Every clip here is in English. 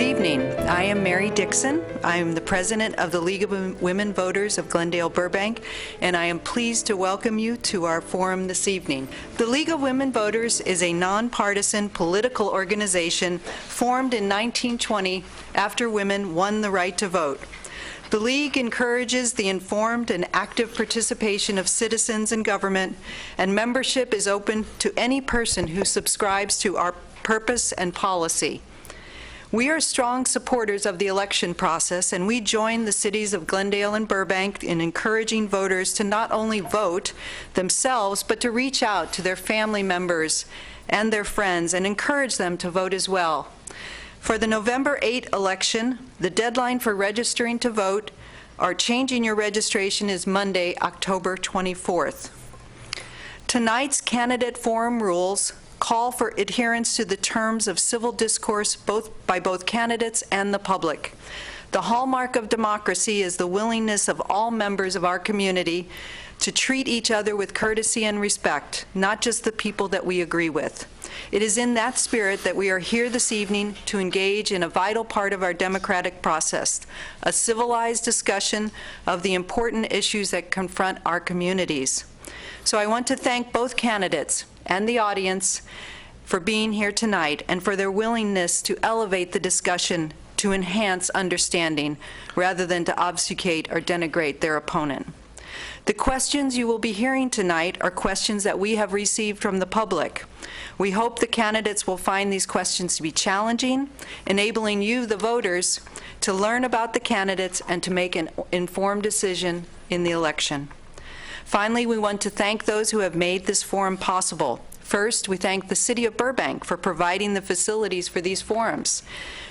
evening. I am Mary Dixon. I am the president of the League of Women Voters of Glendale, Burbank, and I am pleased to welcome you to our forum this evening. The League of Women Voters is a nonpartisan political organization formed in 1920 after women won the right to vote. The League encourages the informed and active participation of citizens in government, and membership is open to any person who subscribes to our purpose and policy. We are strong supporters of the election process, and we join the cities of Glendale and Burbank in encouraging voters to not only vote themselves, but to reach out to their family members and their friends and encourage them to vote as well. For the November 8 election, the deadline for registering to vote or changing your registration is Monday, October 24th. Tonight's candidate forum rules call for adherence to the terms of civil discourse by both candidates and the public. The hallmark of democracy is the willingness of all members of our community to treat each other with courtesy and respect, not just the people that we agree with. It is in that spirit that we are here this evening to engage in a vital part of our democratic process, a civilized discussion of the important issues that confront our communities. So I want to thank both candidates and the audience for being here tonight and for their willingness to elevate the discussion to enhance understanding rather than to obfuscate or denigrate their opponent. The questions you will be hearing tonight are questions that we have received from the public. We hope the candidates will find these questions to be challenging, enabling you, the voters, to learn about the candidates and to make an informed decision in the election. Finally, we want to thank those who have made this forum possible. First, we thank the City of Burbank for providing the facilities for these forums.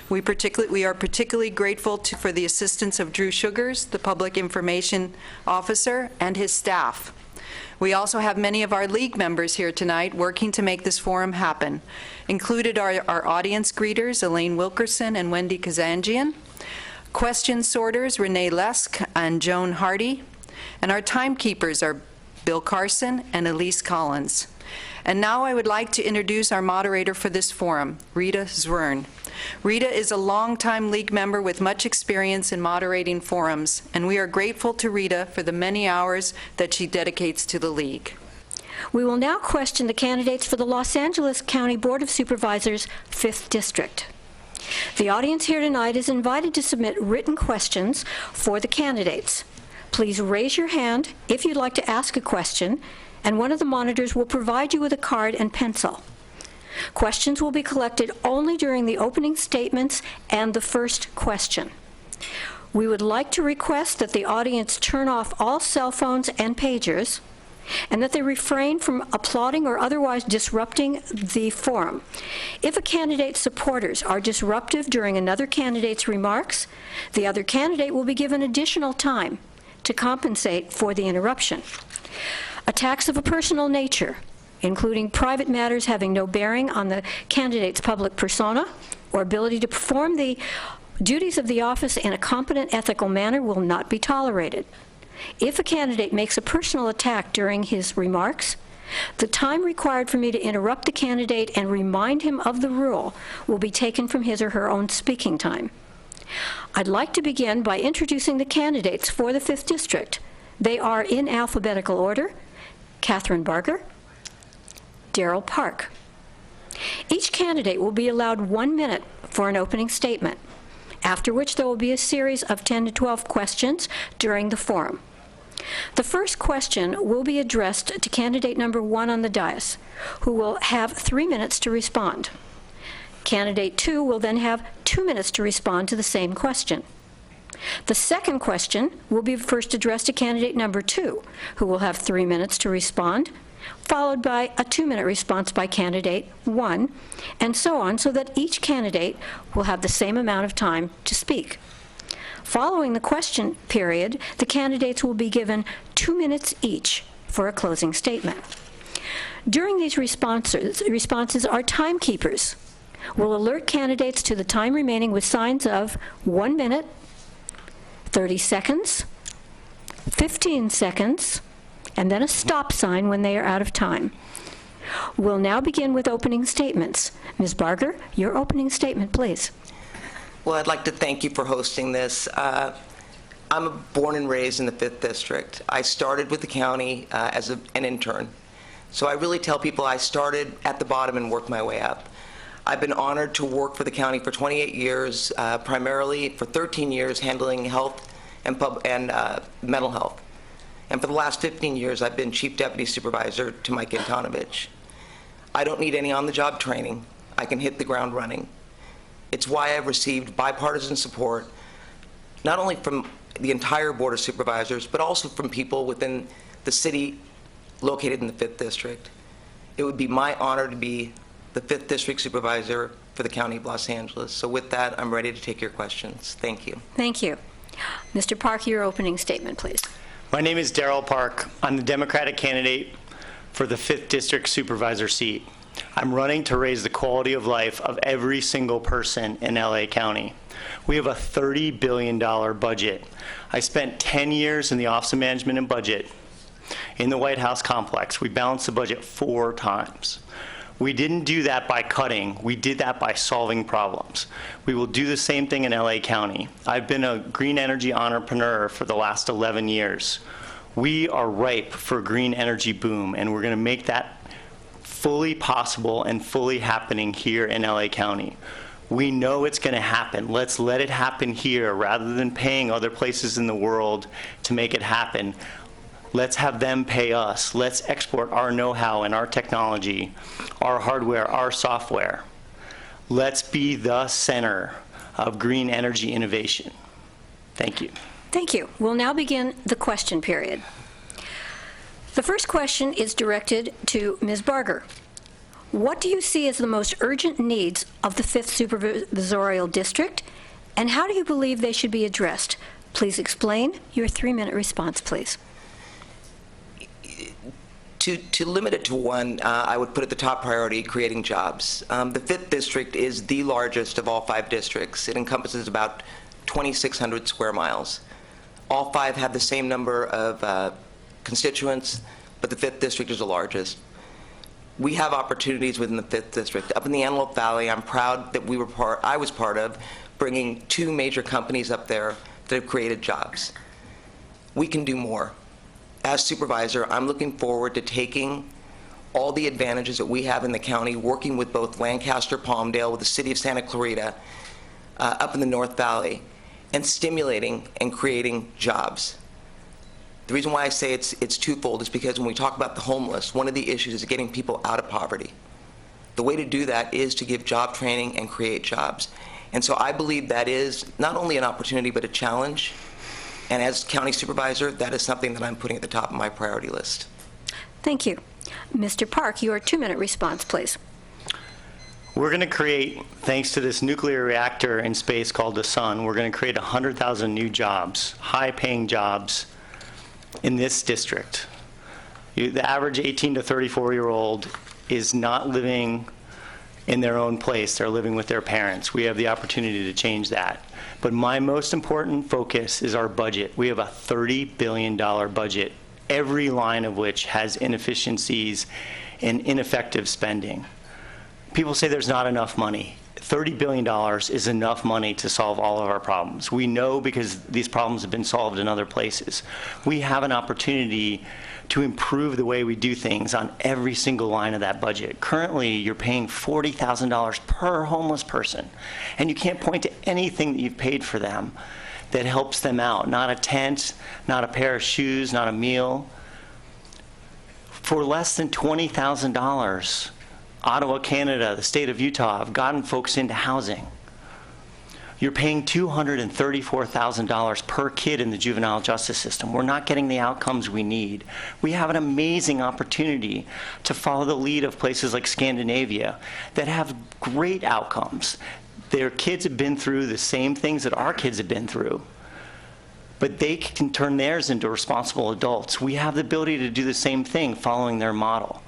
We are particularly grateful for the assistance of Drew Sugars, the Public Information Officer, and his staff. We also have many of our League members here tonight working to make this forum happen. Included are our audience greeters, Elaine Wilkerson and Wendy Kazanjian, question sorters, Renee Lesk and Joan Hardy, and our timekeepers are Bill Carson and Elise Collins. And now I would like to introduce our moderator for this forum, Rita Zwern. Rita is a longtime League member with much experience in moderating forums, and we are grateful to Rita for the many hours that she dedicates to the League. We will now question the candidates for the Los Angeles County Board of Supervisors, 5th District. The audience here tonight is invited to submit written questions for the candidates. Please raise your hand if you'd like to ask a question, and one of the monitors will provide you with a card and pencil. Questions will be collected only during the opening statements and the first question. We would like to request that the audience turn off all cell phones and pagers, and that they refrain from applauding or otherwise disrupting the forum. If a candidate's supporters are disruptive during another candidate's remarks, the other candidate will be given additional time to compensate for the interruption. Attacks of a personal nature, including private matters having no bearing on the candidate's public persona or ability to perform the duties of the office in a competent, ethical manner, will not be tolerated. If a candidate makes a personal attack during his remarks, the time required for me to interrupt the candidate and remind him of the rule will be taken from his or her own speaking time. I'd like to begin by introducing the candidates for the 5th District. They are in alphabetical order: Catherine Barger, Darrell Park. Each candidate will be allowed 1 minute for an opening statement, after which there will be a series of 10 to 12 questions during the forum. The first question will be addressed to candidate number 1 on the dais, who will have 3 minutes to respond. Candidate 2 will then have 2 minutes to respond to the same question. The second question will be first addressed to candidate number 2, who will have 3 minutes to respond, followed by a 2-minute response by candidate 1, and so on, so that each candidate will have the same amount of time to speak. Following the question period, the candidates will be given 2 minutes each for a closing statement. During these responses, our timekeepers will alert candidates to the time remaining with signs of 1 minute, 30 seconds, 15 seconds, and then a stop sign when they are out of time. We'll now begin with opening statements. Ms. Barger, your opening statement, please. Well, I'd like to thank you for hosting this. I'm born and raised in the 5th District. I started with the county as an intern. So I really tell people I started at the bottom and worked my way up. I've been honored to work for the county for 28 years, primarily for 13 years handling health and mental health. And for the last 15 years, I've been Chief Deputy Supervisor to Mike Antonovich. I don't need any on-the-job training. I can hit the ground running. It's why I've received bipartisan support, not only from the entire Board of Supervisors, but also from people within the city located in the 5th District. It would be my honor to be the 5th District Supervisor for the County of Los Angeles. So with that, I'm ready to take your questions. Thank you. Thank you. Mr. Park, your opening statement, please. My name is Darrell Park. I'm the Democratic candidate for the 5th District Supervisor seat. I'm running to raise the quality of life of every single person in LA County. We have a $30 billion budget. I spent 10 years in the Office of Management and Budget in the White House complex. We balanced the budget 4 times. We didn't do that by cutting. We did that by solving problems. We will do the same thing in LA County. I've been a green energy entrepreneur for the last 11 years. We are ripe for a green energy boom, and we're going to make that fully possible and fully happening here in LA County. We know it's going to happen. Let's let it happen here rather than paying other places in the world to make it happen. Let's have them pay us. Let's export our know-how and our technology, our hardware, our software. Let's be the center of green energy innovation. Thank you. Thank you. We'll now begin the question period. The first question is directed to Ms. Barger. What do you see as the most urgent needs of the 5th Supervisorial District, and how do you believe they should be addressed? Please explain. Your 3-minute response, please. To limit it to one, I would put at the top priority creating jobs. The 5th District is the largest of all 5 districts. It encompasses about 2,600 square miles. All 5 have the same number of constituents, but the 5th District is the largest. We have opportunities within the 5th District. Up in the Antelope Valley, I'm proud that I was part of bringing 2 major companies up there that have created jobs. We can do more. As supervisor, I'm looking forward to taking all the advantages that we have in the county, working with both Lancaster, Palmdale, with the city of Santa Clarita, up in the North Valley, and stimulating and creating jobs. The reason why I say it's twofold is because when we talk about the homeless, one of the issues is getting people out of poverty. The way to do that is to give job training and create jobs. And so I believe that is not only an opportunity, but a challenge. And as county supervisor, that is something that I'm putting at the top of my priority list. Thank you. Mr. Park, your 2-minute response, please. We're going to create, thanks to this nuclear reactor in space called the sun, we're going to create 100,000 new jobs, high-paying jobs in this district. The average 18 to 34-year-old is not living in their own place. They're living with their parents. We have the opportunity to change that. But my most important focus is our budget. We have a $30 billion budget, every line of which has inefficiencies and ineffective spending. People say there's not enough money. $30 billion is enough money to solve all of our problems. We know because these problems have been solved in other places. We have an opportunity to improve the way we do things on every single line of that budget. Currently, you're paying $40,000 per homeless person, and you can't point to anything that you've paid for them that helps them out. Not a tent, not a pair of shoes, not a meal. For less than $20,000, Ottawa, Canada, the state of Utah have gotten folks into housing. You're paying $234,000 per kid in the juvenile justice system. We're not getting the outcomes we need. We have an amazing opportunity to follow the lead of places like Scandinavia that have great outcomes. Their kids have been through the same things that our kids have been through, but they can turn theirs into responsible adults. We have the ability to do the same thing following their model.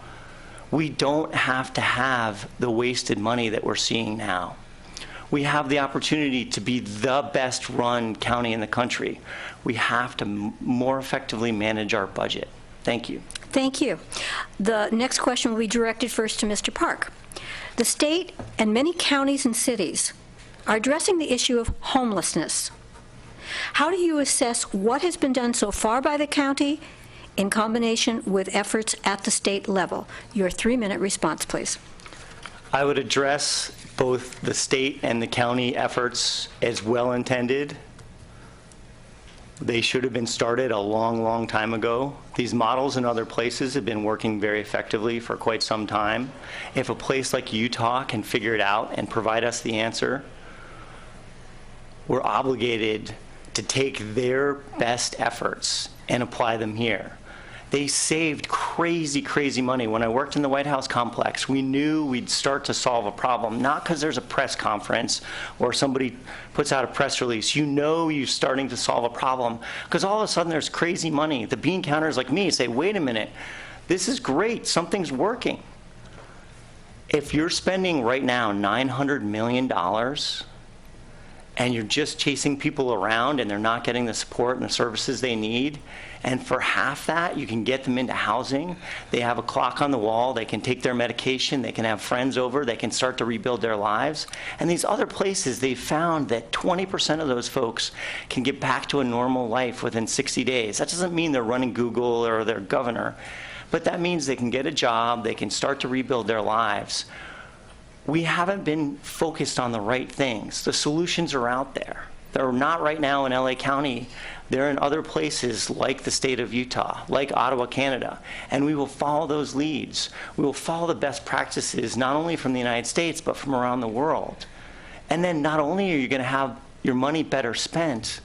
We don't have to have the wasted money that we're seeing now. We have the opportunity to be the best run county in the country. We have to more effectively manage our budget. Thank you. Thank you. The next question will be directed first to Mr. Park. The state and many counties and cities are addressing the issue of homelessness. How do you assess what has been done so far by the county in combination with efforts at the state level? Your 3-minute response, please. I would address both the state and the county efforts as well-intended. They should have been started a long, long time ago. These models in other places have been working very effectively for quite some time. If a place like Utah can figure it out and provide us the answer, we're obligated to take their best efforts and apply them here. They saved crazy, crazy money. When I worked in the White House complex, we knew we'd start to solve a problem, not because there's a press conference or somebody puts out a press release. You know you're starting to solve a problem because all of a sudden there's crazy money. The bean counters like me say, wait a minute, this is great, something's working. If you're spending right now $900 million and you're just chasing people around and they're not getting the support and the services they need, and for half that, you can get them into housing. They have a clock on the wall. They can take their medication. They can have friends over. They can start to rebuild their lives. And these other places, they've found that 20% of those folks can get back to a normal life within 60 days. That doesn't mean they're running Google or they're governor, but that means they can get a job. They can start to rebuild their lives. We haven't been focused on the right things. The solutions are out there. They're not right now in LA County. They're in other places like the state of Utah, like Ottawa, Canada. And we will follow those leads. We will follow the best practices, not only from the United States, but from around the world. And then not only are you going to have your money better spent,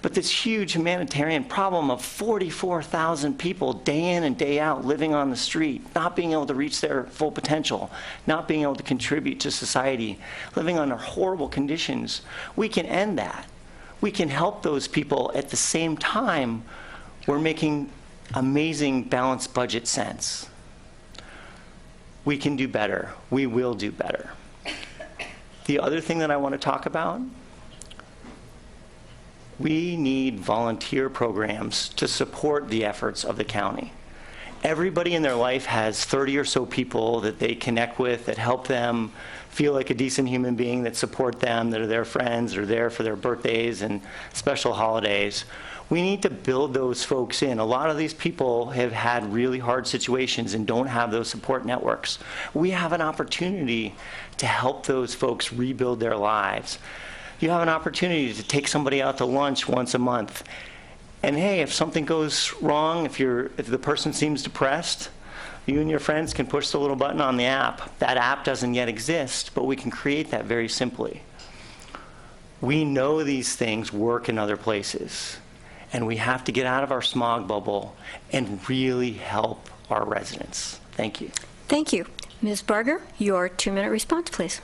but this huge humanitarian problem of 44,000 people day in and day out living on the street, not being able to reach their full potential, not being able to contribute to society, living under horrible conditions. We can end that. We can help those people at the same time we're making amazing balanced budget sense. We can do better. We will do better. The other thing that I want to talk about, we need volunteer programs to support the efforts of the county. Everybody in their life has 30 or so people that they connect with that help them feel like a decent human being, that support them, that are their friends, that are there for their birthdays and special holidays. We need to build those folks in. A lot of these people have had really hard situations and don't have those support networks. We have an opportunity to help those folks rebuild their lives. You have an opportunity to take somebody out to lunch once a month. And hey, if something goes wrong, if the person seems depressed, you and your friends can push the little button on the app. That app doesn't yet exist, but we can create that very simply. We know these things work in other places, and we have to get out of our smog bubble and really help our residents. Thank you. Thank you. Ms. Barger, your 2-minute response, please.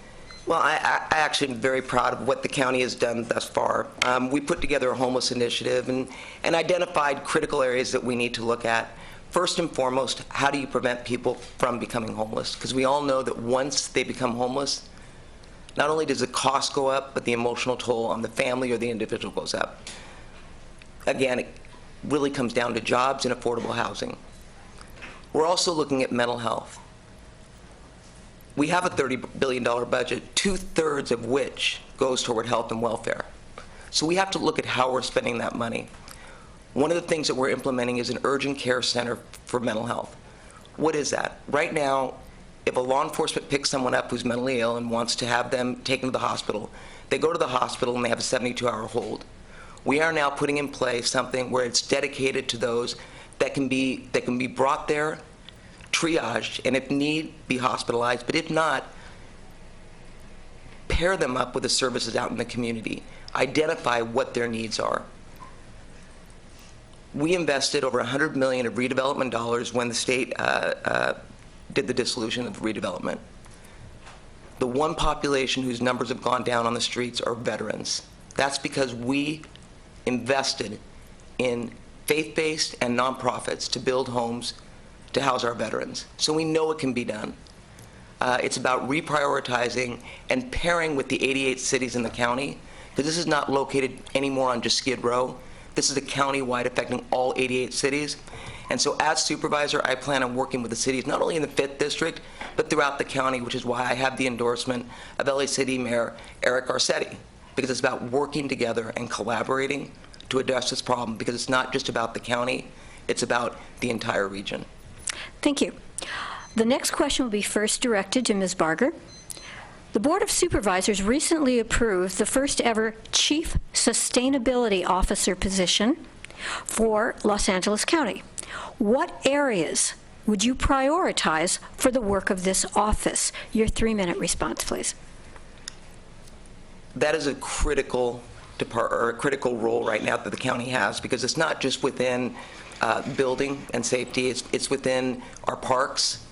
Well, I actually am very proud of what the county has done thus far. We put together a homeless initiative and identified critical areas that we need to look at. First and foremost, how do you prevent people from becoming homeless? Because we all know that once they become homeless, not only does the cost go up, but the emotional toll on the family or the individual goes up. Again, it really comes down to jobs and affordable housing. We're also looking at mental health. We have a $30 billion budget, 2/3 of which goes toward health and welfare. So we have to look at how we're spending that money. One of the things that we're implementing is an urgent care center for mental health. What is that? Right now, if a law enforcement picks someone up who's mentally ill and wants to have them taken to the hospital, they go to the hospital and they have a 72-hour hold. We are now putting in place something where it's dedicated to those that can be brought there, triaged, and if need, be hospitalized, but if not, pair them up with the services out in the community, identify what their needs are. We invested over $100 million of redevelopment dollars when the state did the dissolution of redevelopment. The one population whose numbers have gone down on the streets are veterans. That's because we invested in faith-based and nonprofits to build homes to house our veterans. So we know it can be done. It's about reprioritizing and pairing with the 88 cities in the county, because this is not located anymore on just Skid Row. This is a county-wide affecting all 88 cities. And so as supervisor, I plan on working with the cities, not only in the 5th District, but throughout the county, which is why I have the endorsement of LA City Mayor Eric Garcetti, because it's about working together and collaborating to address this problem, because it's not just about the county, it's about the entire region. Thank you. The next question will be first directed to Ms. Barger. The Board of Supervisors recently approved the first ever Chief Sustainability Officer position for Los Angeles County. What areas would you prioritize for the work of this office? Your 3-minute response, please. That is a critical critical role right now that the county has, because it's not just within building and safety, it's within our parks,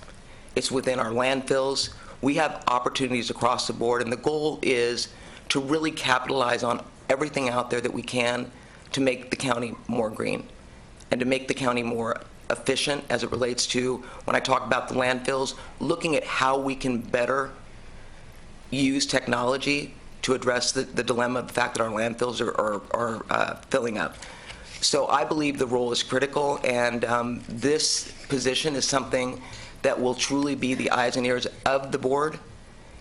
it's within our landfills. We have opportunities across the board, and the goal is to really capitalize on everything out there that we can to make the county more green and to make the county more efficient as it relates to, when I talk about the landfills, looking at how we can better use technology to address the dilemma of the fact that our landfills are filling up. So I believe the role is critical, and this position is something that will truly be the eyes and ears of the board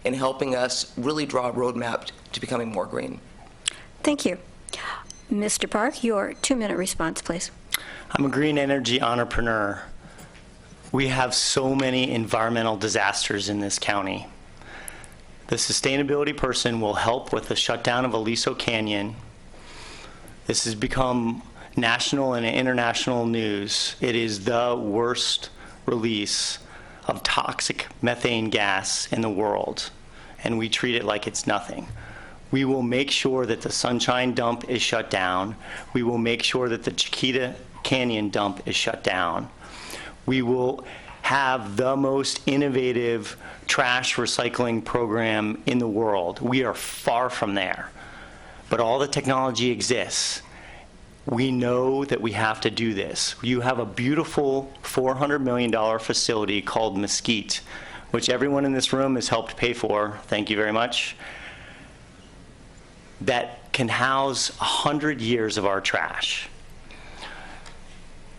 in helping us really draw a roadmap to becoming more green. Thank you. Mr. Park, your 2-minute response, please. I'm a green energy entrepreneur. We have so many environmental disasters in this county. The sustainability person will help with the shutdown of Aliso Canyon. This has become national and international news. It is the worst release of toxic methane gas in the world, and we treat it like it's nothing. We will make sure that the Sunshine Dump is shut down. We will make sure that the Chiquita Canyon Dump is shut down. We will have the most innovative trash recycling program in the world. We are far from there, but all the technology exists. We know that we have to do this. You have a beautiful $400 million facility called Mesquite, which everyone in this room has helped pay for. Thank you very much. That can house 100 years of our trash.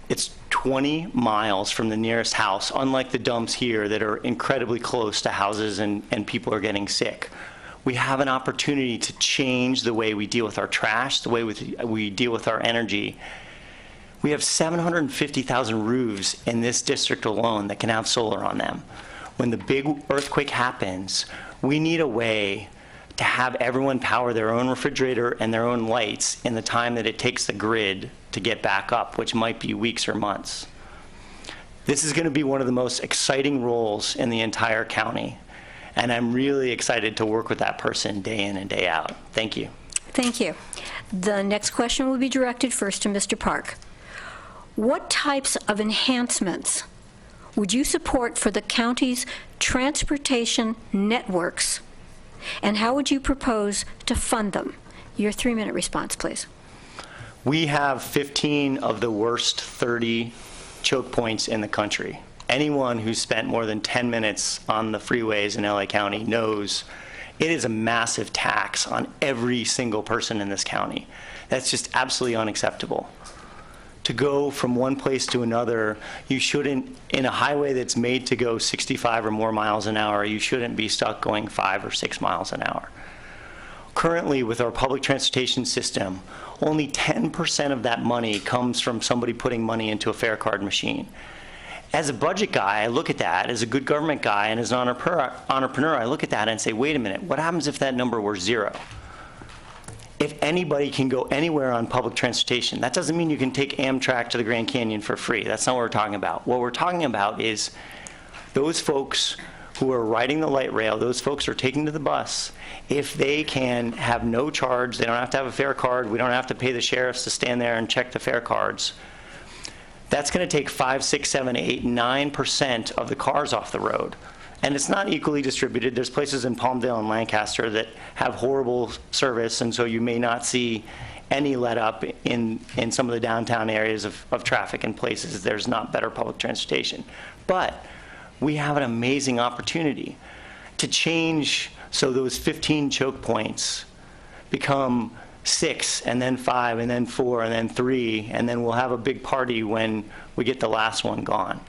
It's 20 miles from the nearest house, unlike the dumps here that are incredibly close to houses and people are getting sick. We have an opportunity to change the way we deal with our trash, the way we deal with our energy. We have 750,000 roofs in this district alone that can have solar on them. When the big earthquake happens, we need a way to have everyone power their own refrigerator and their own lights in the time that it takes the grid to get back up, which might be weeks or months. This is going to be one of the most exciting roles in the entire county, and I'm really excited to work with that person day in and day out. Thank you. Thank you. The next question will be directed first to Mr. Park. What types of enhancements would you support for the county's transportation networks, and how would you propose to fund them? Your 3-minute response, please. We have 15 of the worst 30 choke points in the country. Anyone who's spent more than 10 minutes on the freeways in LA County knows it is a massive tax on every single person in this county. That's just absolutely unacceptable. To go from one place to another, you shouldn't, in a highway that's made to go 65 or more miles an hour, you shouldn't be stuck going 5 or 6 miles an hour. Currently, with our public transportation system, only 10% of that money comes from somebody putting money into a fare card machine. As a budget guy, I look at that. As a good government guy and as an entrepreneur, I look at that and say, wait a minute, what happens if that number were 0? If anybody can go anywhere on public transportation, that doesn't mean you can take Amtrak to the Grand Canyon for free. That's not what we're talking about. What we're talking about is those folks who are riding the light rail, those folks who are taking to the bus, if they can have no charge, they don't have to have a fare card, we don't have to pay the sheriffs to stand there and check the fare cards, that's going to take 5, 6, 7, 8, 9% of the cars off the road. And it's not equally distributed. There's places in Palmdale and Lancaster that have horrible service, and so you may not see any let up in some of the downtown areas of traffic in places there's not better public transportation. But we have an amazing opportunity to change so those 15 choke points become 6, and then 5, and then 4, and then 3, and then we'll have a big party when we get the last one gone.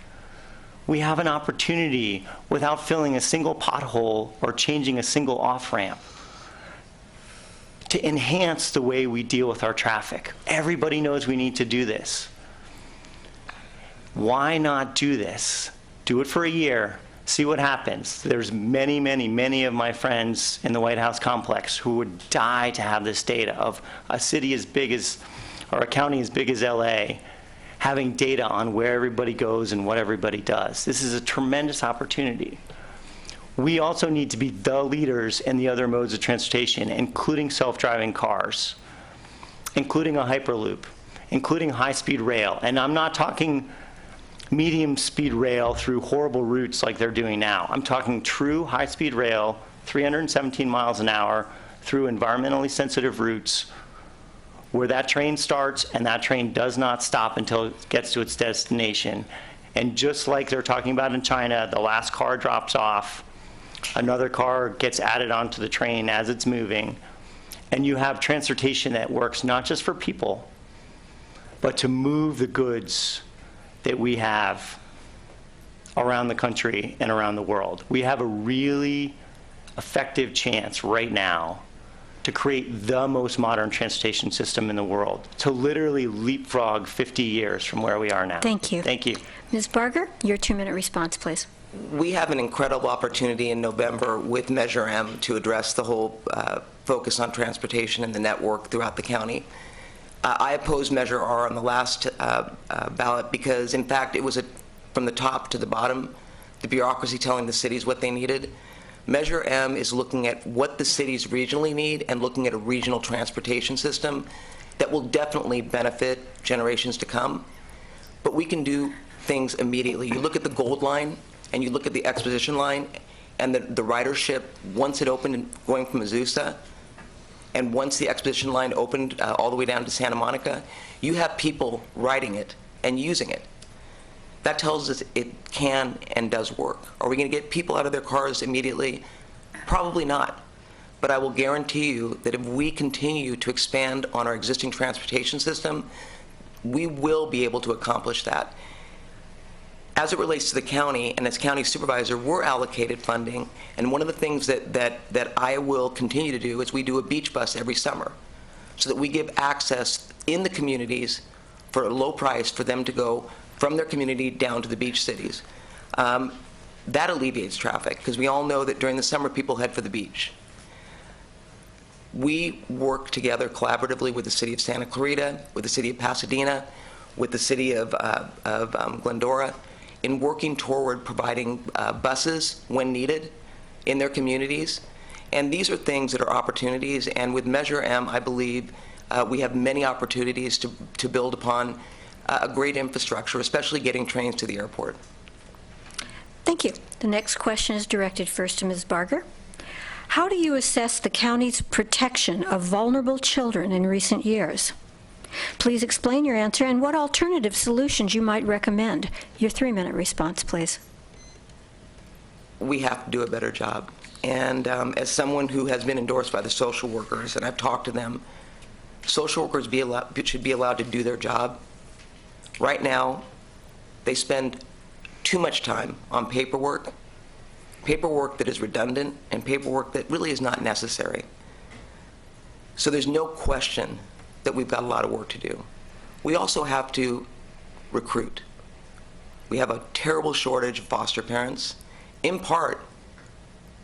We have an opportunity, without filling a single pothole or changing a single off-ramp, to enhance the way we deal with our traffic. Everybody knows we need to do this. Why not do this? Do it for a year, see what happens. There's many of my friends in the White House complex who would die to have this data of a city as big as, or a county as big as LA, having data on where everybody goes and what everybody does. This is a tremendous opportunity. We also need to be the leaders in the other modes of transportation, including self-driving cars, including a Hyperloop, including high-speed rail. And I'm not talking medium-speed rail through horrible routes like they're doing now. I'm talking true high-speed rail, 317 miles an hour, through environmentally sensitive routes, where that train starts and that train does not stop until it gets to its destination. And just like they're talking about in China, the last car drops off, another car gets added onto the train as it's moving, and you have transportation that works not just for people, but to move the goods that we have around the country and around the world. We have a really effective chance right now to create the most modern transportation system in the world, to literally leapfrog 50 years from where we are now. Thank you. Thank you. Ms. Barger, your 2-minute response, please. We have an incredible opportunity in November with Measure M to address the whole focus on transportation and the network throughout the county. I opposed Measure R on the last ballot because, in fact, it was from the top to the bottom, the bureaucracy telling the cities what they needed. Measure M is looking at what the cities regionally need and looking at a regional transportation system that will definitely benefit generations to come. But we can do things immediately. You look at the Gold Line and you look at the Exposition Line and the ridership, once it opened going from Azusa, and once the Exposition Line opened all the way down to Santa Monica, you have people riding it and using it. That tells us it can and does work. Are we going to get people out of their cars immediately? Probably not. But I will guarantee you that if we continue to expand on our existing transportation system, we will be able to accomplish that. As it relates to the county, and as county supervisor, we're allocated funding, and one of the things that I will continue to do is we do a beach bus every summer so that we give access in the communities for a low price for them to go from their community down to the beach cities. That alleviates traffic, because we all know that during the summer people head for the beach. We work together collaboratively with the city of Santa Clarita, with the city of Pasadena, with the city of Glendora, in working toward providing buses when needed in their communities. And these are things that are opportunities, and with Measure M, I believe we have many opportunities to build upon a great infrastructure, especially getting trains to the airport. Thank you. The next question is directed first to Ms. Barger. How do you assess the county's protection of vulnerable children in recent years? Please explain your answer and what alternative solutions you might recommend. Your 3-minute response, please. We have to do a better job. And as someone who has been endorsed by the social workers, and I've talked to them, social workers should be allowed to do their job. Right now, they spend too much time on paperwork that is redundant, and paperwork that really is not necessary. So there's no question that we've got a lot of work to do. We also have to recruit. We have a terrible shortage of foster parents, in part,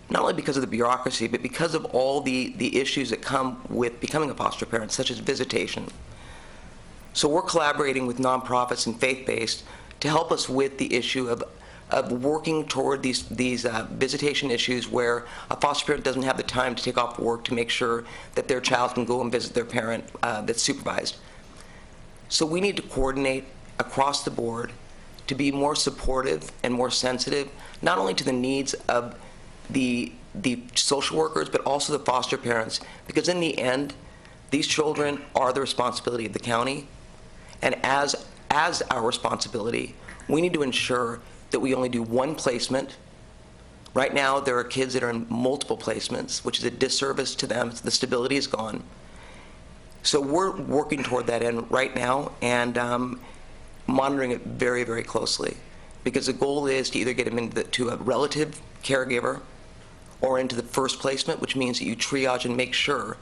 not only because of the bureaucracy, but because of all the issues that come with becoming a foster parent, such as visitation. So we're collaborating with nonprofits and faith-based to help us with the issue of working toward these visitation issues where a foster parent doesn't have the time to take off work to make sure that their child can go and visit their parent that's supervised. So we need to coordinate across the board to be more supportive and more sensitive, not only to the needs of the social workers, but also the foster parents, because in the end, these children are the responsibility of the county. And as our responsibility, we need to ensure that we only do one placement. Right now, there are kids that are in multiple placements, which is a disservice to them. The stability is gone. So we're working toward that end right now and monitoring it very, very closely, because the goal is to either get them into a relative caregiver or into the first placement, which means that you triage and make sure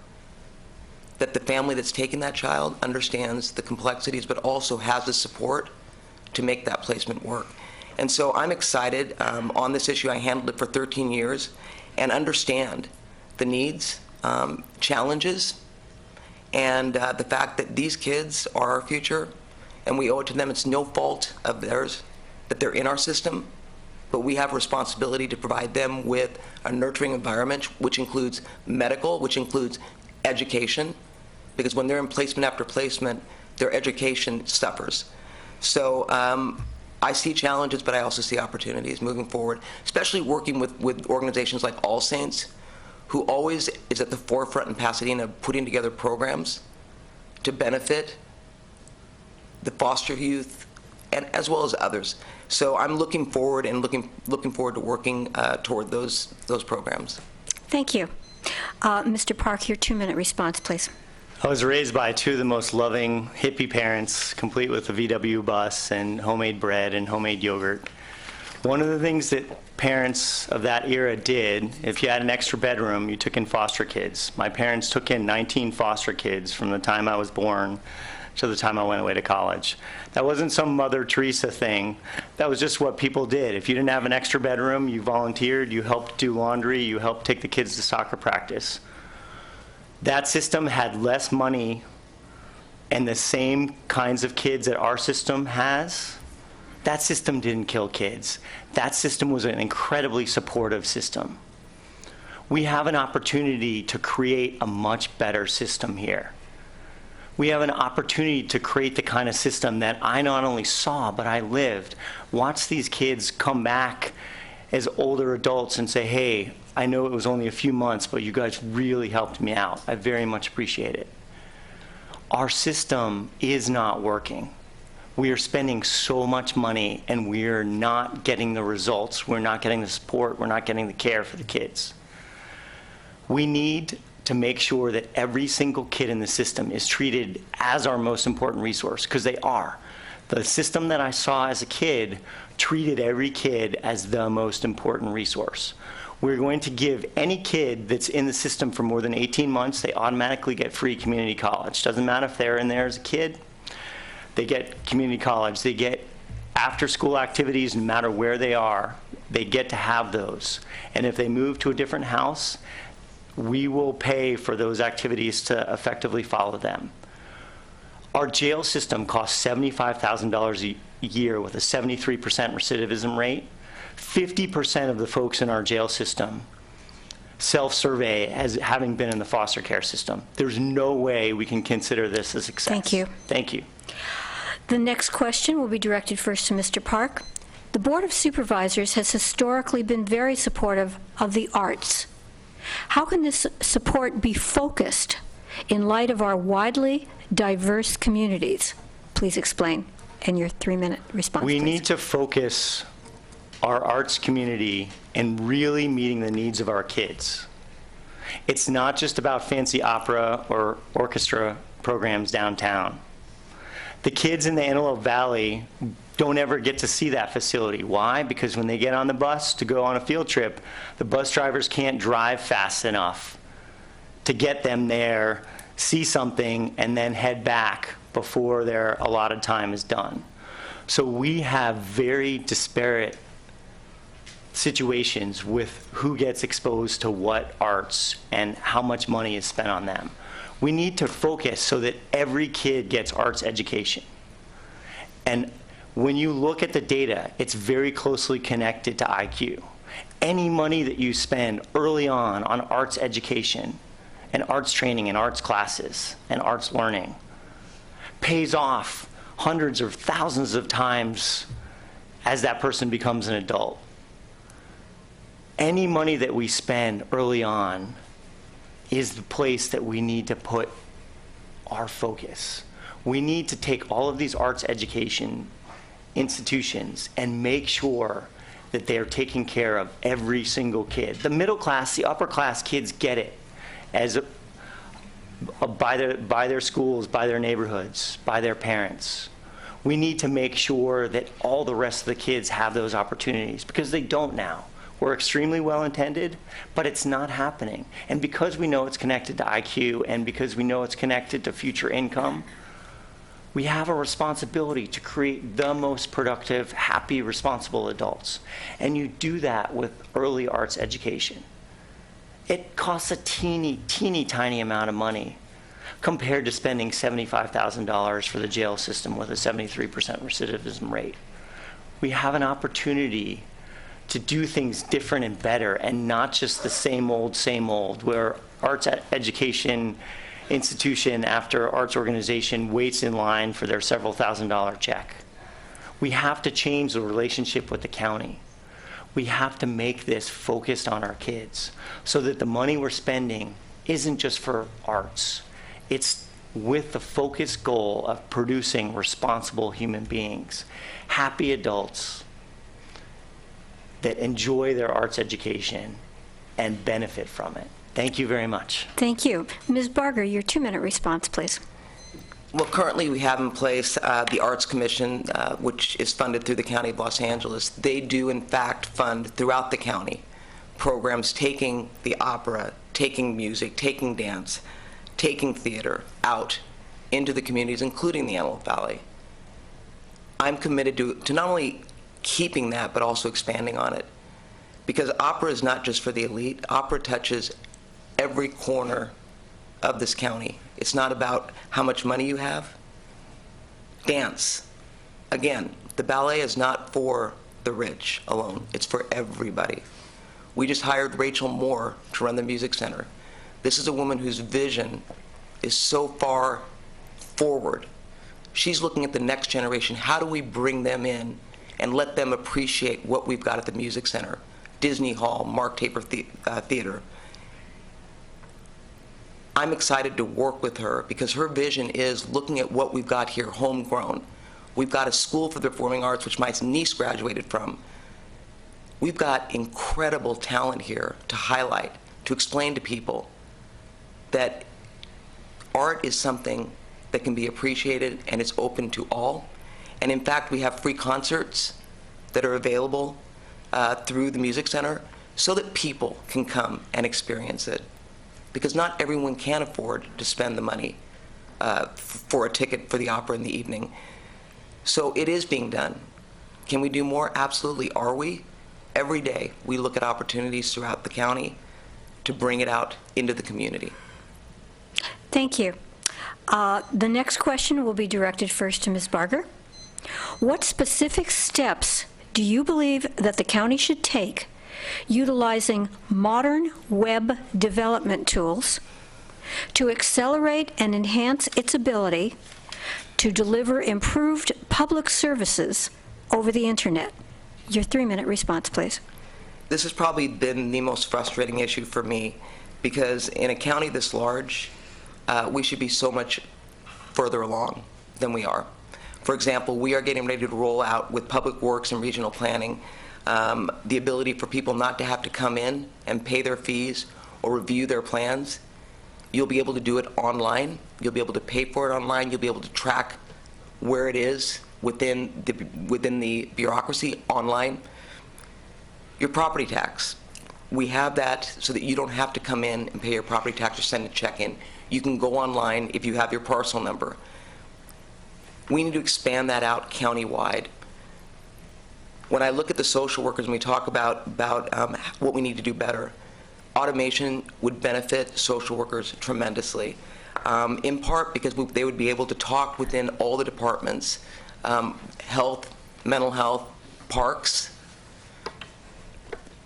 that the family that's taking that child understands the complexities, but also has the support to make that placement work. And so I'm excited on this issue. I handled it for 13 years and understand the needs, challenges, and the fact that these kids are our future, and we owe it to them. It's no fault of theirs that they're in our system, but we have a responsibility to provide them with a nurturing environment, which includes medical, which includes education, because when they're in placement after placement, their education suffers. So I see challenges, but I also see opportunities moving forward, especially working with organizations like All Saints, who always is at the forefront in Pasadena of putting together programs to benefit the foster youth, and as well as others. So I'm looking forward and looking forward to working toward those programs. Thank you. Mr. Park, your 2-minute response, please. I was raised by two of the most loving hippie parents, complete with a VW bus and homemade bread and homemade yogurt. One of the things that parents of that era did, if you had an extra bedroom, you took in foster kids. My parents took in 19 foster kids from the time I was born to the time I went away to college. That wasn't some Mother Teresa thing. That was just what people did. If you didn't have an extra bedroom, you volunteered, you helped do laundry, you helped take the kids to soccer practice. That system had less money and the same kinds of kids that our system has. That system didn't kill kids. That system was an incredibly supportive system. We have an opportunity to create a much better system here. We have an opportunity to create the kind of system that I not only saw, but I lived. Watch these kids come back as older adults and say, hey, I know it was only a few months, but you guys really helped me out. I very much appreciate it. Our system is not working. We are spending so much money and we're not getting the results. We're not getting the support. We're not getting the care for the kids. We need to make sure that every single kid in the system is treated as our most important resource, because they are. The system that I saw as a kid treated every kid as the most important resource. We're going to give any kid that's in the system for more than 18 months, they automatically get free community college. Doesn't matter if they're in there as a kid, they get community college. They get after-school activities no matter where they are. They get to have those. And if they move to a different house, we will pay for those activities to effectively follow them. Our jail system costs $75,000 a year with a 73% recidivism rate. 50% of the folks in our jail system self-survey as having been in the foster care system. There's no way we can consider this a success. Thank you. Thank you. The next question will be directed first to Mr. Park. The Board of Supervisors has historically been very supportive of the arts. How can this support be focused in light of our widely diverse communities? Please explain in your 3-minute response. We please. need to focus our arts community and really meeting the needs of our kids. It's not just about fancy opera or orchestra programs downtown. The kids in the Antelope Valley don't ever get to see that facility. Why? Because when they get on the bus to go on a field trip, the bus drivers can't drive fast enough to get them there, see something, and then head back before their allotted time is done. So we have very disparate situations with who gets exposed to what arts and how much money is spent on them. We need to focus so that every kid gets arts education. And when you look at the data, it's very closely connected to IQ. Any money that you spend early on arts education and arts training and arts classes and arts learning pays off hundreds or thousands of times as that person becomes an adult. Any money that we spend early on is the place that we need to put our focus. We need to take all of these arts education institutions and make sure that they are taking care of every single kid. The middle class, the upper class kids get it. As by their schools, by their neighborhoods, by their parents. We need to make sure that all the rest of the kids have those opportunities, because they don't now. We're extremely well-intended, but it's not happening. And because we know it's connected to IQ, and because we know it's connected to future income, we have a responsibility to create the most productive, happy, responsible adults. And you do that with early arts education. It costs a teeny tiny amount of money compared to spending $75,000 for the jail system with a 73% recidivism rate. We have an opportunity to do things different and better, and not just the same old, where arts education institution after arts organization waits in line for their several $1,000 check. We have to change the relationship with the county. We have to make this focused on our kids so that the money we're spending isn't just for arts. It's with the focused goal of producing responsible human beings, happy adults that enjoy their arts education and benefit from it. Thank you very much. Thank you. Ms. Barger, your 2-minute response, please. Well, currently we have in place the Arts Commission, which is funded through the County of Los Angeles. They do, in fact, fund throughout the county programs taking the opera, taking music, taking dance, taking theater out into the communities, including the Antelope Valley. I'm committed to not only keeping that, but also expanding on it. Because opera is not just for the elite. Opera touches every corner of this county. It's not about how much money you have. Dance. Again, the ballet is not for the rich alone. It's for everybody. We just hired Rachel Moore to run the music center. This is a woman whose vision is so far forward. She's looking at the next generation. How do we bring them in and let them appreciate what we've got at the music center? Disney Hall, Mark Taper Theater. I'm excited to work with her because her vision is looking at what we've got here, homegrown. We've got a school for the performing arts, which my niece graduated from. We've got incredible talent here to highlight, to explain to people that art is something that can be appreciated and it's open to all. And in fact, we have free concerts that are available through the music center so that people can come and experience it. Because not everyone can afford to spend the money for a ticket for the opera in the evening. So it is being done. Can we do more? Absolutely. Are we? Every day we look at opportunities throughout the county to bring it out into the community. Thank you. The next question will be directed first to Ms. Barger. What specific steps do you believe that the county should take utilizing modern web development tools to accelerate and enhance its ability to deliver improved public services over the internet? Your 3-minute response, please. This has probably been the most frustrating issue for me because in a county this large, we should be so much further along than we are. For example, we are getting ready to roll out with Public Works and Regional Planning the ability for people not to have to come in and pay their fees or review their plans. You'll be able to do it online. You'll be able to pay for it online. You'll be able to track where it is within the bureaucracy online. Your property tax. We have that so that you don't have to come in and pay your property tax or send a check in. You can go online if you have your parcel number. We need to expand that out countywide. When I look at the social workers and we talk about what we need to do better, automation would benefit social workers tremendously, in part because they would be able to talk within all the departments, health, mental health, parks,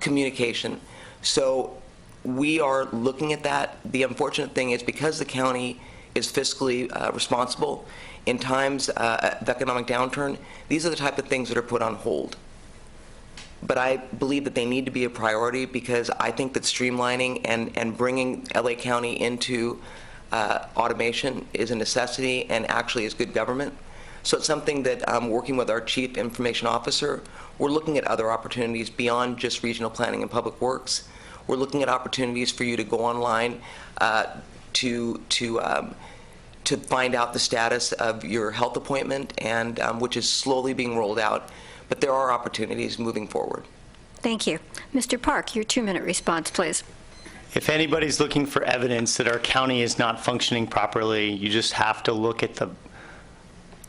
communication. So we are looking at that. The unfortunate thing is because the county is fiscally responsible, in times of economic downturn, these are the type of things that are put on hold. But I believe that they need to be a priority because I think that streamlining and bringing LA County into automation is a necessity and actually is good government. So it's something that I'm working with our Chief Information Officer. We're looking at other opportunities beyond just regional planning and public works. We're looking at opportunities for you to go online to find out the status of your health appointment, and which is slowly being rolled out. But there are opportunities moving forward. Thank you. Mr. Park, your 2-minute response, please. If anybody's looking for evidence that our county is not functioning properly, you just have to look at the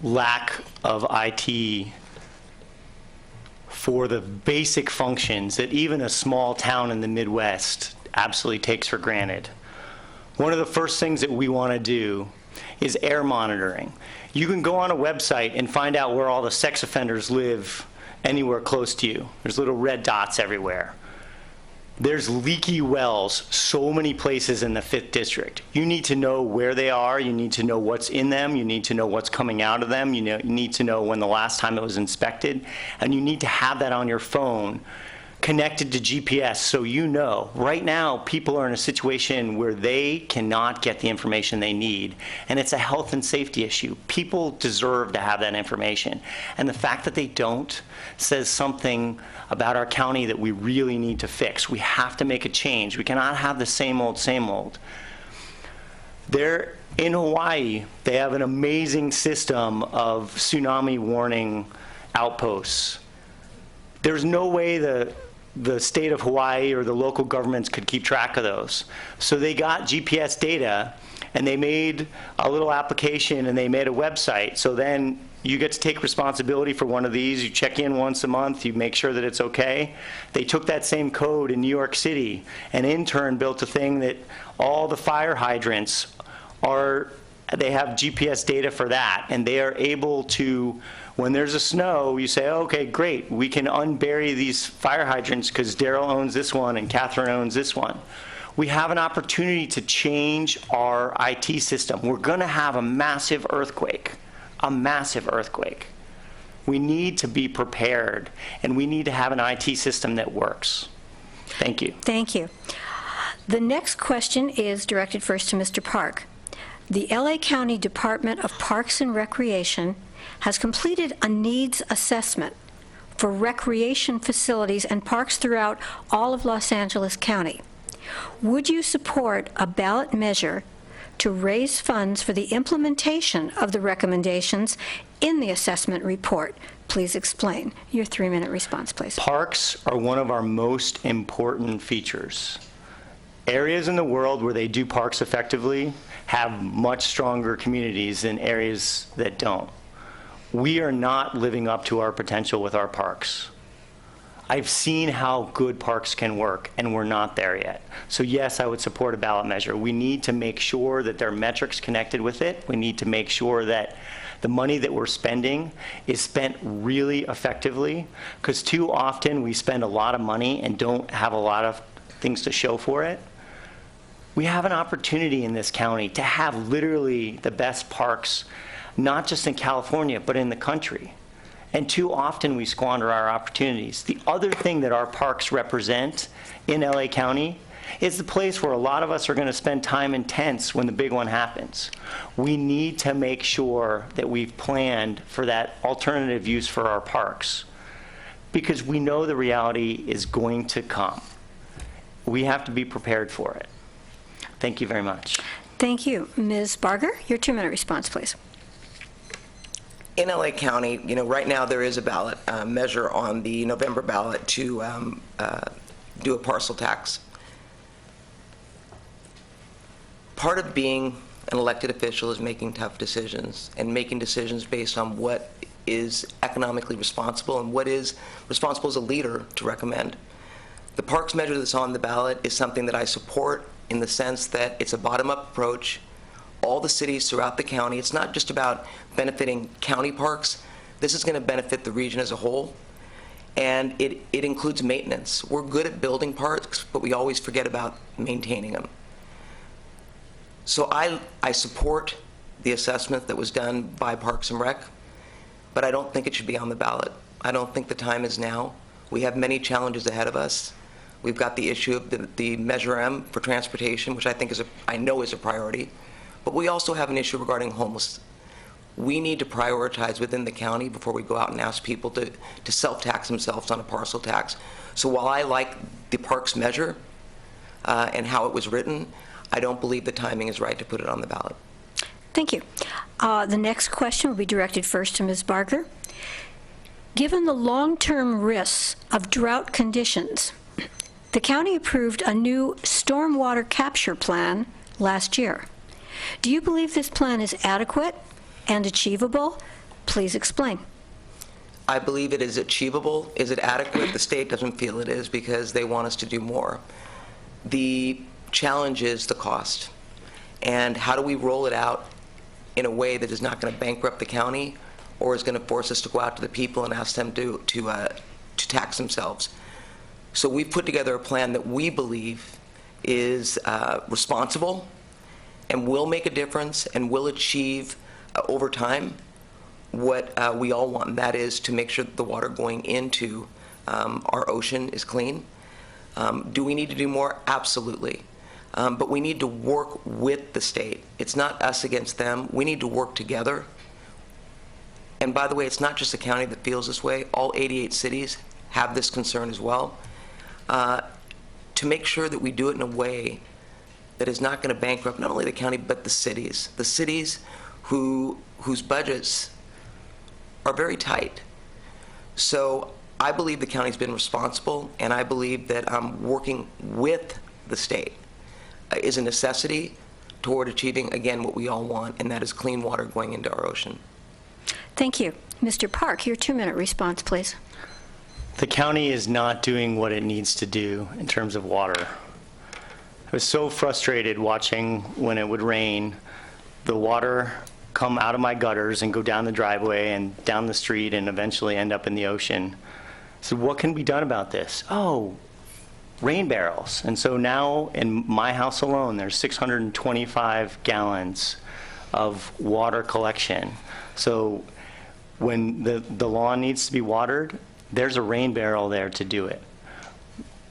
lack of IT for the basic functions that even a small town in the Midwest absolutely takes for granted. One of the first things that we want to do is air monitoring. You can go on a website and find out where all the sex offenders live anywhere close to you. There's little red dots everywhere. There's leaky wells so many places in the 5th District. You need to know where they are. You need to know what's in them. You need to know what's coming out of them. You need to know when the last time it was inspected. And you need to have that on your phone connected to GPS so you know. Right now, people are in a situation where they cannot get the information they need, and it's a health and safety issue. People deserve to have that information, and the fact that they don't says something about our county that we really need to fix. We have to make a change. We cannot have the same old, same old. In Hawaii, they have an amazing system of tsunami warning outposts. There's no way the state of Hawaii or the local governments could keep track of those. So they got GPS data, and they made a little application, and they made a website. So then you get to take responsibility for one of these. You check in once a month. You make sure that it's okay. They took that same code in New York City. An intern built a thing that all the fire hydrants they have GPS data for that, and they are able to, when there's a snow, you say, okay, great, we can unbury these fire hydrants because Daryl owns this one and Catherine owns this one. We have an opportunity to change our IT system. We're going to have a massive earthquake, We need to be prepared, and we need to have an IT system that works. Thank you. Thank you. The next question is directed first to Mr. Park. The LA County Department of Parks and Recreation has completed a needs assessment for recreation facilities and parks throughout all of Los Angeles County. Would you support a ballot measure to raise funds for the implementation of the recommendations in the assessment report? Please explain. Your 3-minute response, please. Parks are one of our most important features. Areas in the world where they do parks effectively have much stronger communities than areas that don't. We are not living up to our potential with our parks. I've seen how good parks can work, and we're not there yet. So yes, I would support a ballot measure. We need to make sure that there are metrics connected with it. We need to make sure that the money that we're spending is spent really effectively, because too often we spend a lot of money and don't have a lot of things to show for it. We have an opportunity in this county to have literally the best parks, not just in California, but in the country. And too often we squander our opportunities. The other thing that our parks represent in LA County is the place where a lot of us are going to spend time in tents when the big one happens. We need to make sure that we've planned for that alternative use for our parks, because we know the reality is going to come. We have to be prepared for it. Thank you very much. Thank you. Ms. Barger, your 2-minute response, please. In LA County, right now there is a ballot measure on the November ballot to do a parcel tax. Part of being an elected official is making tough decisions, and making decisions based on what is economically responsible and what is responsible as a leader to recommend. The parks measure that's on the ballot is something that I support, in the sense that it's a bottom-up approach. All the cities throughout the county, it's not just about benefiting county parks. This is going to benefit the region as a whole, and it includes maintenance. We're good at building parks, but we always forget about maintaining them. So I support the assessment that was done by Parks and Rec, but I don't think it should be on the ballot. I don't think the time is now. We have many challenges ahead of us. We've got the issue of the Measure M for transportation, which I know is a priority. But we also have an issue regarding homeless. We need to prioritize within the county before we go out and ask people to self-tax themselves on a parcel tax. So while I like the parks measure and how it was written, I don't believe the timing is right to put it on the ballot. Thank you. The next question will be directed first to Ms. Barker. Given the long-term risks of drought conditions, the county approved a new stormwater capture plan last year. Do you believe this plan is adequate and achievable? Please explain. I believe it is achievable. Is it adequate? The state doesn't feel it is because they want us to do more. The challenge is the cost. And how do we roll it out in a way that is not going to bankrupt the county or is going to force us to go out to the people and ask them to tax themselves? So we've put together a plan that we believe is responsible and will make a difference and will achieve over time what we all want, and that is to make sure that the water going into our ocean is clean. Do we need to do more? Absolutely. But we need to work with the state. It's not us against them. We need to work together. And by the way, it's not just the county that feels this way. All 88 cities have this concern as well. To make sure that we do it in a way that is not going to bankrupt not only the county but the cities. The cities whose budgets are very tight. So I believe the county's been responsible, and I believe that working with the state is a necessity toward achieving, again, what we all want, and that is clean water going into our ocean. Thank you. Mr. Park, your 2-minute response, please. The county is not doing what it needs to do in terms of water. I was so frustrated watching when it would rain, the water come out of my gutters and go down the driveway and down the street and eventually end up in the ocean. So what can be done about this? Oh, rain barrels. And so now in my house alone, there's 625 gallons of water collection. So when the lawn needs to be watered, there's a rain barrel there to do it.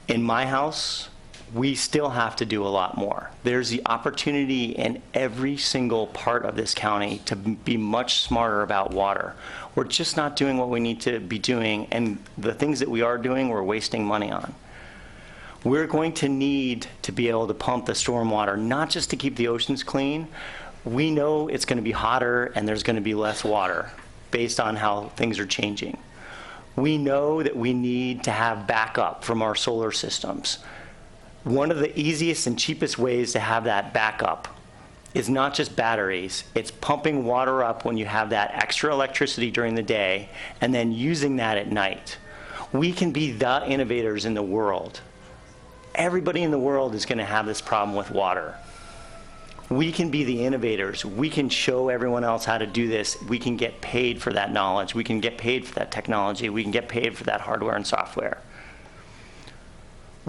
In my house, we still have to do a lot more. There's the opportunity in every single part of this county to be much smarter about water. We're just not doing what we need to be doing, and the things that we are doing, we're wasting money on. We're going to need to be able to pump the stormwater, not just to keep the oceans clean. We know it's going to be hotter and there's going to be less water based on how things are changing. We know that we need to have backup from our solar systems. One of the easiest and cheapest ways to have that backup is not just batteries, it's pumping water up when you have that extra electricity during the day and then using that at night. We can be the innovators in the world. Everybody in the world is going to have this problem with water. We can be the innovators. We can show everyone else how to do this. We can get paid for that knowledge. We can get paid for that technology. We can get paid for that hardware and software.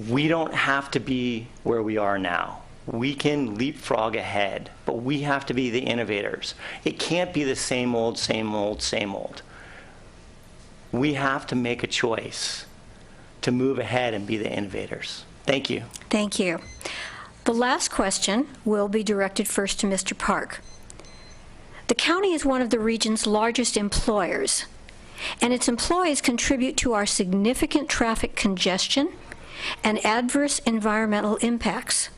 We don't have to be where we are now. We can leapfrog ahead, but we have to be the innovators. It can't be the same old, same old, same old. We have to make a choice to move ahead and be the innovators. Thank you. Thank you. The last question will be directed first to Mr. Park. The county is one of the region's largest employers, and its employees contribute to our significant traffic congestion and adverse environmental impacts.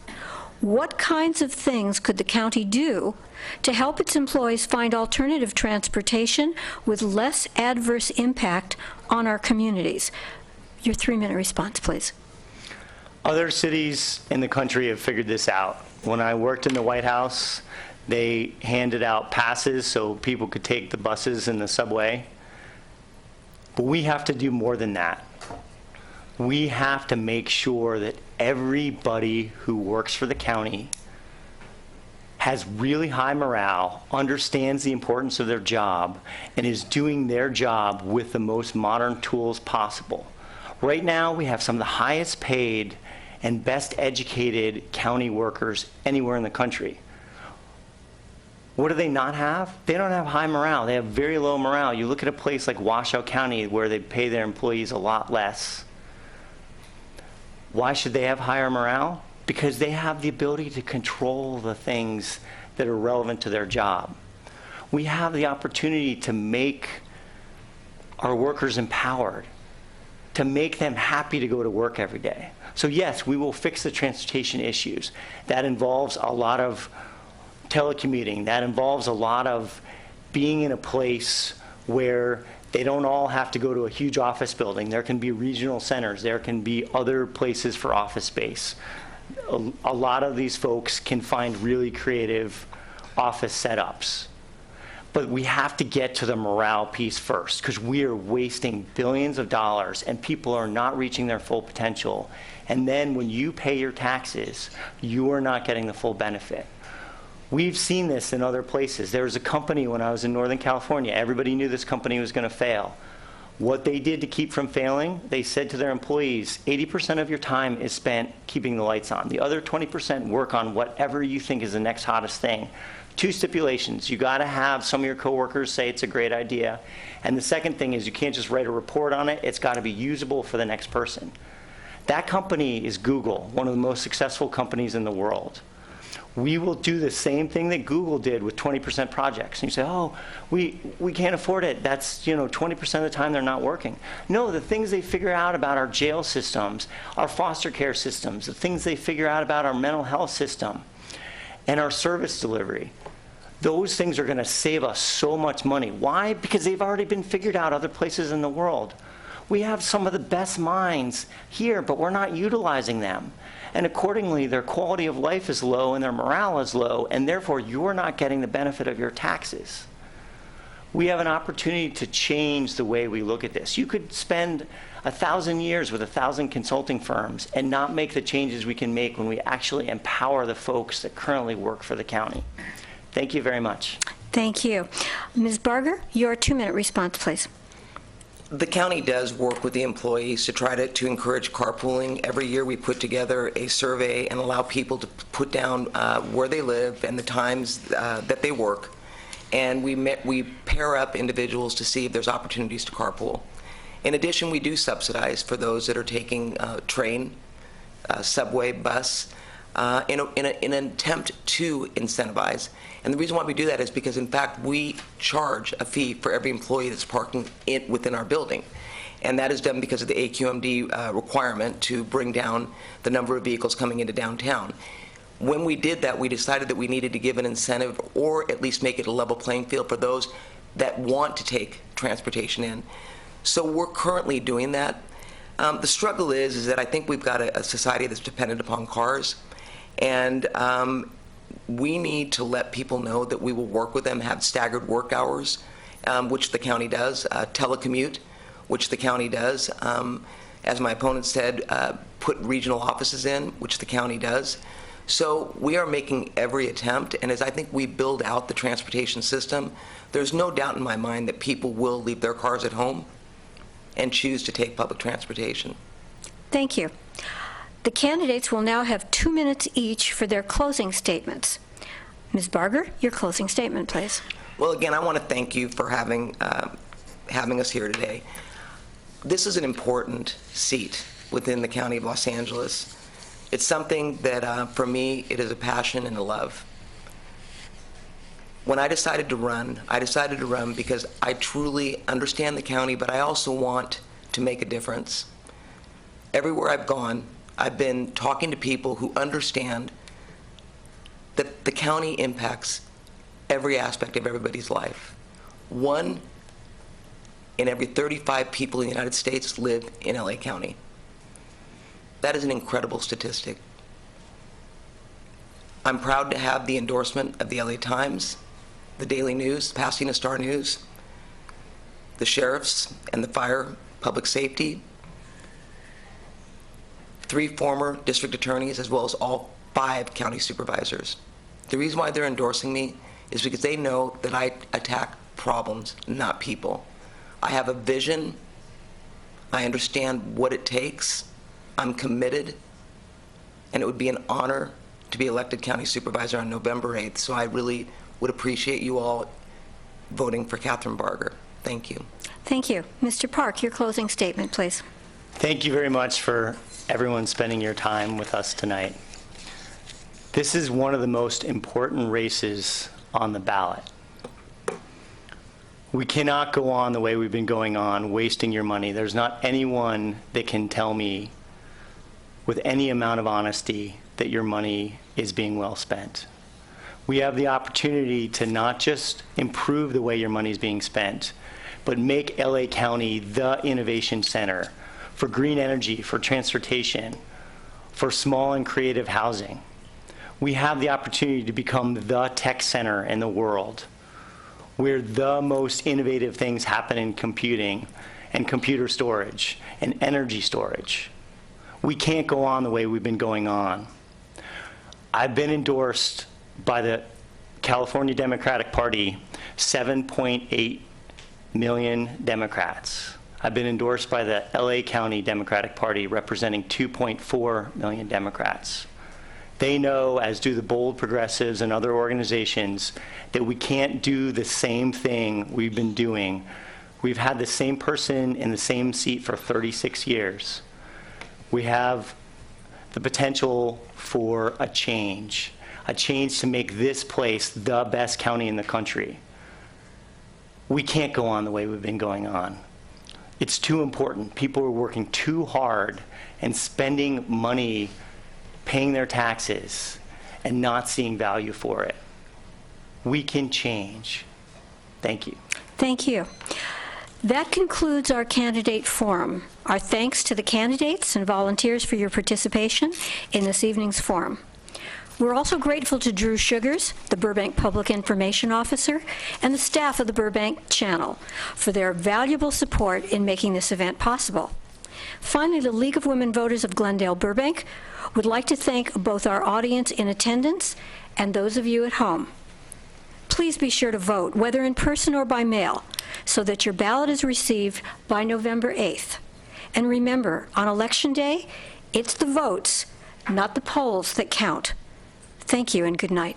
What kinds of things could the county do to help its employees find alternative transportation with less adverse impact on our communities? Your 3-minute response, please. Other cities in the country have figured this out. When I worked in the White House, they handed out passes so people could take the buses and the subway. But we have to do more than that. We have to make sure that everybody who works for the county has really high morale, understands the importance of their job, and is doing their job with the most modern tools possible. Right now, we have some of the highest paid and best educated county workers anywhere in the country. What do they not have? They don't have high morale. They have very low morale. You look at a place like Washoe County where they pay their employees a lot less. Why should they have higher morale? Because they have the ability to control the things that are relevant to their job. We have the opportunity to make our workers empowered. to make them happy to go to work every day. So yes, we will fix the transportation issues. That involves a lot of telecommuting. That involves a lot of being in a place where they don't all have to go to a huge office building. There can be regional centers. There can be other places for office space. A lot of these folks can find really creative office setups. But we have to get to the morale piece first, because we are wasting billions of dollars and people are not reaching their full potential. And then when you pay your taxes, you are not getting the full benefit. We've seen this in other places. There was a company when I was in Northern California. Everybody knew this company was going to fail. What they did to keep from failing, they said to their employees, 80% of your time is spent keeping the lights on. The other 20% work on whatever you think is the next hottest thing. 2 stipulations. You got to have some of your coworkers say it's a great idea. And the second thing is you can't just write a report on it. It's got to be usable for the next person. That company is Google, one of the most successful companies in the world. We will do the same thing that Google did with 20% projects. And you say, oh, we can't afford it. That's 20% of the time they're not working. No, the things they figure out about our jail systems, our foster care systems, the things they figure out about our mental health system and our service delivery, those things are going to save us so much money. Why? Because they've already been figured out other places in the world. We have some of the best minds here, but we're not utilizing them. And accordingly, their quality of life is low and their morale is low, and therefore you're not getting the benefit of your taxes. We have an opportunity to change the way we look at this. You could spend 1,000 years with 1,000 consulting firms and not make the changes we can make when we actually empower the folks that currently work for the county. Thank you very much. Thank you. Ms. Barger, your 2-minute response, please. The county does work with the employees to try to encourage carpooling. Every year we put together a survey and allow people to put down where they live and the times that they work. And we pair up individuals to see if there's opportunities to carpool. In addition, we do subsidize for those that are taking train, subway, bus, in an attempt to incentivize. And the reason why we do that is because, in fact, we charge a fee for every employee that's parking within our building. And that is done because of the AQMD requirement to bring down the number of vehicles coming into downtown. When we did that, we decided that we needed to give an incentive or at least make it a level playing field for those that want to take transportation in. So we're currently doing that. The struggle is that I think we've got a society that's dependent upon cars. And we need to let people know that we will work with them, have staggered work hours, which the county does, telecommute, which the county does. As my opponent said, put regional offices in, which the county does. So we are making every attempt, and as I think we build out the transportation system, there's no doubt in my mind that people will leave their cars at home and choose to take public transportation. Thank you. The candidates will now have 2 minutes each for their closing statements. Ms. Barger, your closing statement, please. Well, again, I want to thank you for having us here today. This is an important seat within the County of Los Angeles. It's something that, for me, it is a passion and a love. When I decided to run because I truly understand the county, but I also want to make a difference. Everywhere I've gone, I've been talking to people who understand that the county impacts every aspect of everybody's life. 1 in every 35 people in the United States live in LA County. That is an incredible statistic. I'm proud to have the endorsement of the LA Times, the Daily News, Pasadena Star News, the sheriffs and the fire, public safety, 3 former district attorneys, as well as all 5 county supervisors. The reason why they're endorsing me is because they know that I attack problems, not people. I have a vision. I understand what it takes. I'm committed. And it would be an honor to be elected county supervisor on November 8th. So I really would appreciate you all voting for Catherine Barger. Thank you. Thank you. Mr. Park, your closing statement, please. Thank you very much for everyone spending your time with us tonight. This is one of the most important races on the ballot. We cannot go on the way we've been going on, wasting your money. There's not anyone that can tell me with any amount of honesty that your money is being well spent. We have the opportunity to not just improve the way your money is being spent, but make LA County the innovation center for green energy, for transportation, for small and creative housing. We have the opportunity to become the tech center in the world, where the most innovative things happen in computing and computer storage and energy storage. We can't go on the way we've been going on. I've been endorsed by the California Democratic Party, 7.8 million Democrats. I've been endorsed by the LA County Democratic Party, representing 2.4 million Democrats. They know, as do the bold progressives and other organizations, that we can't do the same thing we've been doing. We've had the same person in the same seat for 36 years. We have the potential for a change to make this place the best county in the country. We can't go on the way we've been going on. It's too important. People are working too hard and spending money paying their taxes and not seeing value for it. We can change. Thank you. Thank you. That concludes our candidate forum. Our thanks to the candidates and volunteers for your participation in this evening's forum. We're also grateful to Drew Sugars, the Burbank Public Information Officer, and the staff of the Burbank Channel for their valuable support in making this event possible. Finally, the League of Women Voters of Glendale Burbank would like to thank both our audience in attendance and those of you at home. Please be sure to vote, whether in person or by mail, so that your ballot is received by November 8th. And remember, on Election Day, it's the votes, not the polls, that count. Thank you and good night.